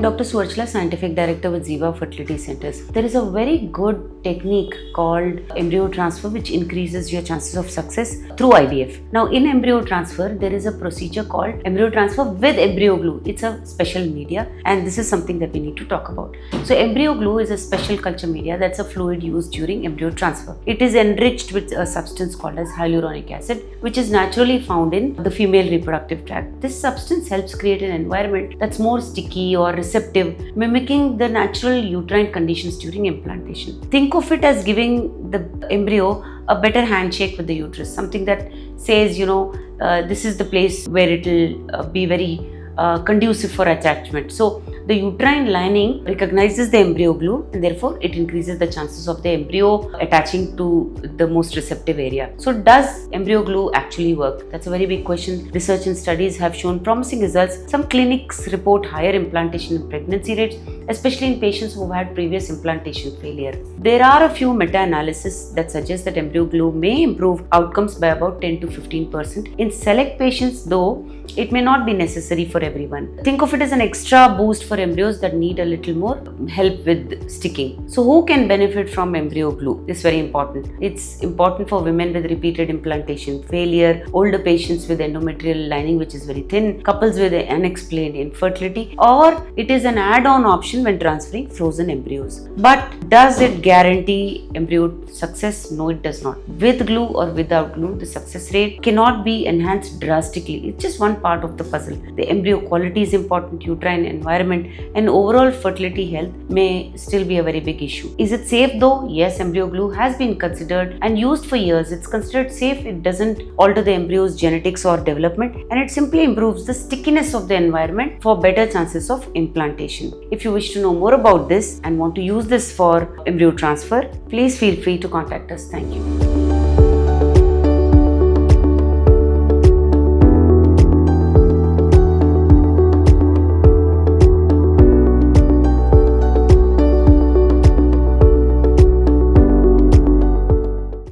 Dr. Suarchla, Scientific Director with Ziva Fertility Centers. There is a very good technique called embryo transfer which increases your chances of success through IVF. Now, in embryo transfer, there is a procedure called embryo transfer with embryo glue. It's a special media, and this is something that we need to talk about. So, embryo glue is a special culture media that's a fluid used during embryo transfer. It is enriched with a substance called as hyaluronic acid, which is naturally found in the female reproductive tract. This substance helps create an environment that's more sticky or receptive, mimicking the natural uterine conditions during implantation. Think of it as giving the embryo a better handshake with the uterus, something that says, this is the place where it will be very conducive for attachment. So the uterine lining recognizes the embryo glue, and therefore it increases the chances of the embryo attaching to the most receptive area. So does embryo glue actually work? That's a very big question. Research and studies have shown promising results. Some clinics report higher implantation and pregnancy rates, especially in patients who have had previous implantation failure. There are a few meta-analyses that suggest that embryo glue may improve outcomes by about 10 to 15%. In select patients, though, it may not be necessary for everyone. Think of it as an extra boost for embryos that need a little more help with sticking. So who can benefit from embryo glue? This is very important. It's important for women with repeated implantation failure, older patients with endometrial lining which is very thin, couples with unexplained infertility, or it is an add-on option when transferring frozen embryos. But does it guarantee embryo success? No, it does not. With glue or without glue, the success rate cannot be enhanced drastically. It's just one part of the puzzle. The embryo quality is important, uterine environment and overall fertility health may still be a very big issue. Is it safe though? Yes, embryo glue has been considered and used for years. It's considered safe. It doesn't alter the embryo's genetics or development, and it simply improves the stickiness of the environment for better chances of implantation. If you wish to know more about this and want to use this for embryo transfer, please feel free to contact us. Thank you.